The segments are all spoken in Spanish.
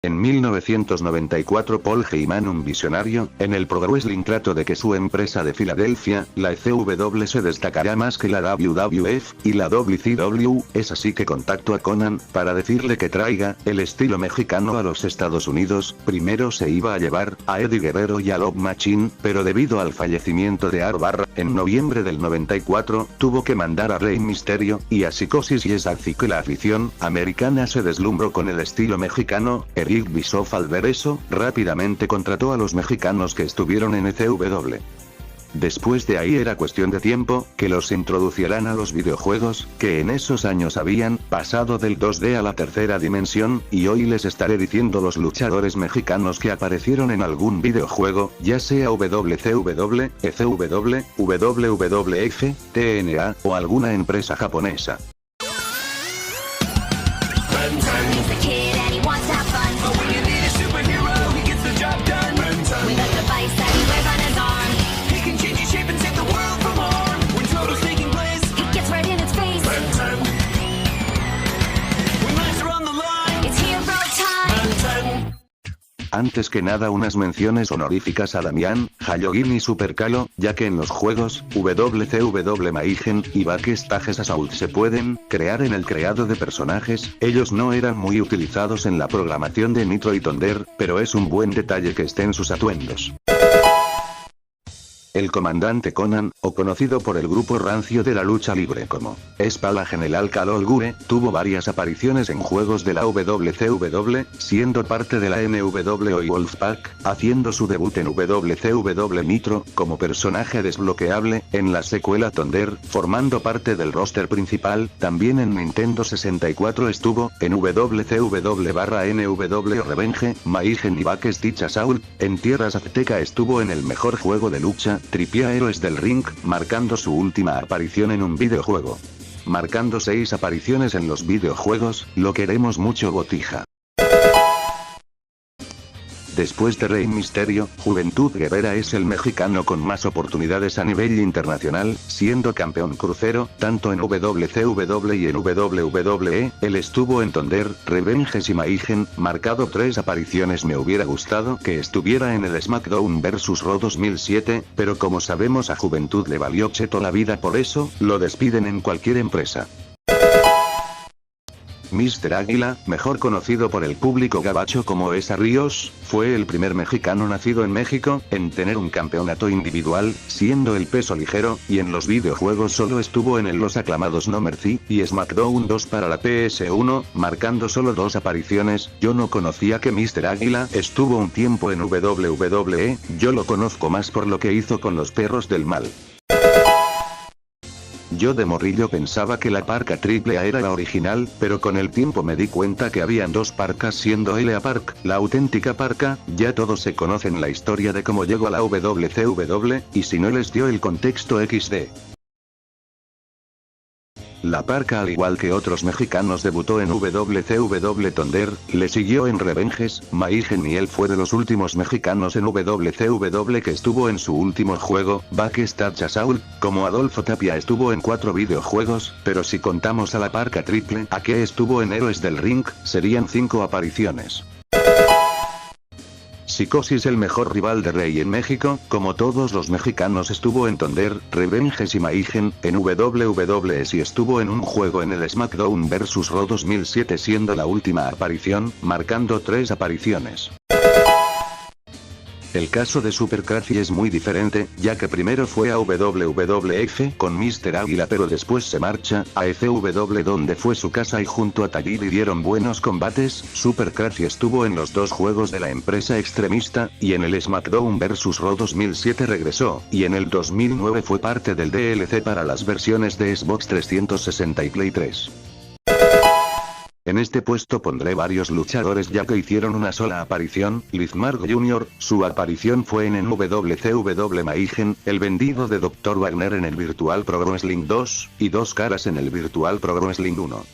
En 1994 Paul Heyman, un visionario, en el Pro Wrestling trató de que su empresa de Filadelfia, la ECW, se destacará más que la WWF y la WCW, es así que contactó a Conan, para decirle que traiga el estilo mexicano a los Estados Unidos. Primero se iba a llevar a Eddie Guerrero y a Love Machine, pero debido al fallecimiento de Art Barra, en noviembre del 94, tuvo que mandar a Rey Mysterio, y a Psicosis, y es así que la afición americana se deslumbró con el estilo mexicano. Eric Bischoff, al ver eso, rápidamente contrató a los mexicanos que estuvieron en ECW. Después de ahí era cuestión de tiempo, que los introducieran a los videojuegos, que en esos años habían pasado del 2D a la tercera dimensión, y hoy les estaré diciendo los luchadores mexicanos que aparecieron en algún videojuego, ya sea WCW, ECW, WWF, TNA, o alguna empresa japonesa. Antes que nada unas menciones honoríficas a Damián, Hayogin y Super Calo, ya que en los juegos, WCW Mayhem y Backstage Assault se pueden crear en el creado de personajes, ellos no eran muy utilizados en la programación de Nitro y Thunder, pero es un buen detalle que estén sus atuendos. El comandante Conan, o conocido por el grupo rancio de la lucha libre como Espada General Kalo Gure, tuvo varias apariciones en juegos de la WCW, siendo parte de la NWO y Wolfpack, haciendo su debut en WCW Nitro, como personaje desbloqueable, en la secuela Thunder, formando parte del roster principal. También en Nintendo 64 estuvo, en WCW/NW Revenge, Mayhem y Backstage Assault. En tierras azteca estuvo en el mejor juego de lucha, Tripia Héroes del Ring, marcando su última aparición en un videojuego. Marcando 6 apariciones en los videojuegos, lo queremos mucho Botija. Después de Rey Mysterio, Juventud Guerrera es el mexicano con más oportunidades a nivel internacional, siendo campeón crucero, tanto en WCW y en WWE. Él estuvo en Thunder, Revenge y Mayhem, marcado 3 apariciones. Me hubiera gustado que estuviera en el SmackDown vs Raw 2007, pero como sabemos a Juventud le valió cheto la vida, por eso, lo despiden en cualquier empresa. Mr. Águila, mejor conocido por el público gabacho como Esa Ríos, fue el primer mexicano nacido en México en tener un campeonato individual, siendo el peso ligero, y en los videojuegos solo estuvo en los aclamados No Mercy y SmackDown 2 para la PS1, marcando solo 2 apariciones. Yo no conocía que Mr. Águila estuvo un tiempo en WWE, yo lo conozco más por lo que hizo con los Perros del Mal. Yo de morrillo pensaba que la parca AAA era la original, pero con el tiempo me di cuenta que habían 2 parcas, siendo LA Park, la auténtica parca. Ya todos se conocen la historia de cómo llegó a la WCW, y si no les dio el contexto XD. La parca, al igual que otros mexicanos, debutó en WCW Thunder, le siguió en Revenges, Mayhem, y él fue de los últimos mexicanos en WCW que estuvo en su último juego, Backstage Assault. Como Adolfo Tapia estuvo en 4 videojuegos, pero si contamos a la parca AAA que estuvo en Héroes del Ring, serían 5 apariciones. Psicosis, el mejor rival de Rey en México, como todos los mexicanos estuvo en Thunder, Revenges y Mayhem. En WWE sí estuvo en un juego en el SmackDown vs Raw 2007, siendo la última aparición, marcando 3 apariciones. El caso de Super Crazy es muy diferente, ya que primero fue a WWF con Mr. Águila, pero después se marcha a ECW, donde fue su casa, y junto a Tajiri dieron buenos combates. Super Crazy estuvo en los 2 juegos de la empresa extremista, y en el SmackDown vs Raw 2007 regresó, y en el 2009 fue parte del DLC para las versiones de Xbox 360 y Play 3. En este puesto pondré varios luchadores ya que hicieron una sola aparición. Liz Mark Jr., su aparición fue en WCW Mayhem, el vendido de Dr. Wagner en el Virtual Pro Wrestling 2, y Dos Caras en el Virtual Pro Wrestling 1.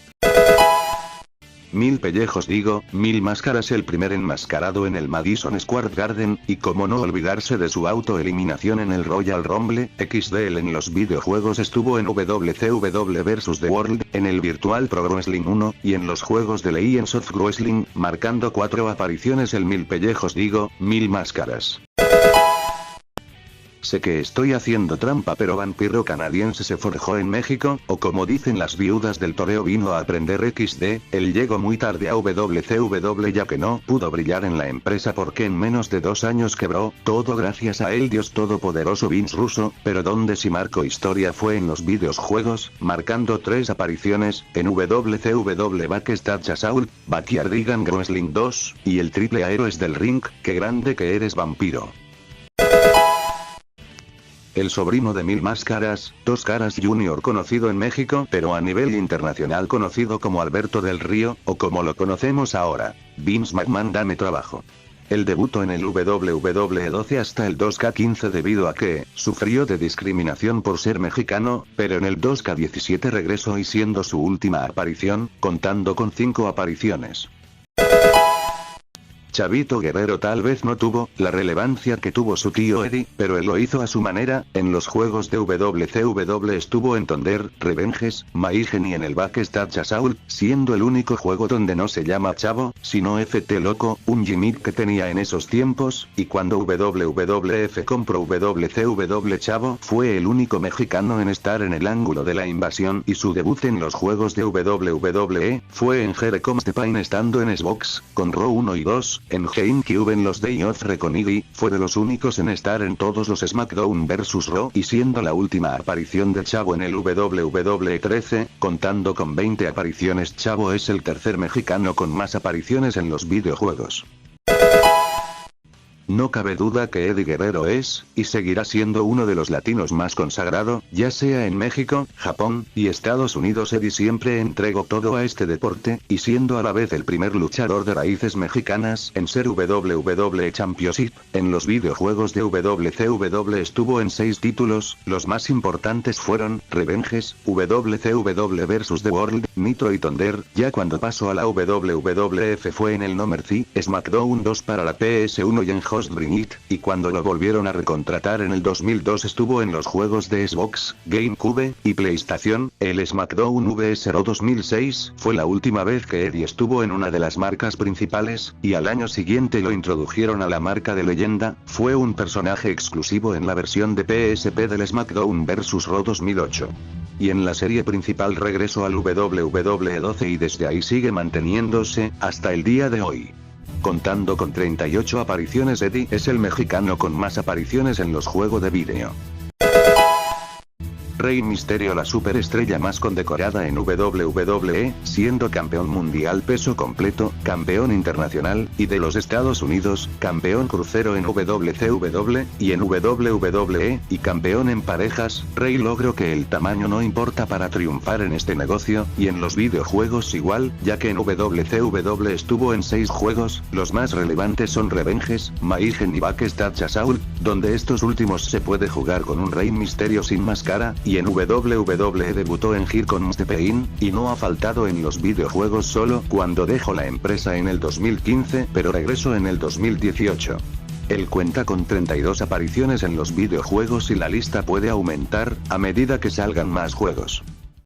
1000 pellejos digo, 1000 máscaras, el primer enmascarado en el Madison Square Garden, y como no olvidarse de su autoeliminación en el Royal Rumble, XDL en los videojuegos estuvo en WCW vs The World, en el Virtual Pro Wrestling 1, y en los juegos de Legends of Wrestling, marcando 4 apariciones, el 1000 pellejos digo, 1000 máscaras. Sé que estoy haciendo trampa, pero Vampiro Canadiense se forjó en México, o como dicen las viudas del toreo, vino a aprender XD, él llegó muy tarde a WCW ya que no pudo brillar en la empresa porque en menos de 2 años quebró, todo gracias a el Dios todopoderoso Vince Russo, pero donde sí marcó historia fue en los videojuegos, marcando 3 apariciones, en WCW Backstage Assault, Backyardigans Wrestling 2, y el triple a Héroes del Ring, qué grande que eres Vampiro. El sobrino de 1000 máscaras, Dos Caras Jr. conocido en México pero a nivel internacional conocido como Alberto del Río, o como lo conocemos ahora, Vince McMahon, dame trabajo. Él debutó en el WWE 12 hasta el 2K15 debido a que sufrió de discriminación por ser mexicano, pero en el 2K17 regresó y siendo su última aparición, contando con 5 apariciones. Chavito Guerrero tal vez no tuvo la relevancia que tuvo su tío Eddie, pero él lo hizo a su manera, en los juegos de WCW estuvo en Thunder, Revenges, Mayhem y en el Backstage Assault, siendo el único juego donde no se llama Chavo, sino FT Loco, un gimmick que tenía en esos tiempos, y cuando WWF compró WCW Chavo fue el único mexicano en estar en el ángulo de la invasión, y su debut en los juegos de WWE fue en Here Comes the Pain estando en Xbox, con Raw 1 y 2, en GameCube en los Day of Reckoning, fue de los únicos en estar en todos los SmackDown vs Raw y siendo la última aparición de Chavo en el WWE 13, contando con 20 apariciones. Chavo es el tercer mexicano con más apariciones en los videojuegos. No cabe duda que Eddie Guerrero es, y seguirá siendo uno de los latinos más consagrado, ya sea en México, Japón, y Estados Unidos. Eddie siempre entregó todo a este deporte, y siendo a la vez el primer luchador de raíces mexicanas en ser WWE Championship, en los videojuegos de WCW estuvo en 6 títulos, los más importantes fueron, Revenges, WCW vs The World, Nitro y Thunder, ya cuando pasó a la WWF fue en el No Mercy, SmackDown 2 para la PS1 y en Bring It, y cuando lo volvieron a recontratar en el 2002 estuvo en los juegos de Xbox, GameCube, y PlayStation. El SmackDown vs Raw 2006 fue la última vez que Eddie estuvo en una de las marcas principales, y al año siguiente lo introdujeron a la marca de leyenda, fue un personaje exclusivo en la versión de PSP del SmackDown vs Raw 2008. Y en la serie principal regresó al WWE 12 y desde ahí sigue manteniéndose, hasta el día de hoy. Contando con 38 apariciones, Eddie es el mexicano con más apariciones en los juegos de vídeo. Rey Mysterio, la superestrella más condecorada en WWE, siendo campeón mundial peso completo, campeón internacional, y de los Estados Unidos, campeón crucero en WCW, y en WWE, y campeón en parejas. Rey logró que el tamaño no importa para triunfar en este negocio, y en los videojuegos igual, ya que en WCW estuvo en 6 juegos, los más relevantes son Revenges, Mayhem y Backstage Assault, donde estos últimos se puede jugar con un Rey Mysterio sin máscara, y en WWE debutó en Here Comes the Pain, y no ha faltado en los videojuegos solo cuando dejó la empresa en el 2015, pero regresó en el 2018. Él cuenta con 32 apariciones en los videojuegos y la lista puede aumentar a medida que salgan más juegos.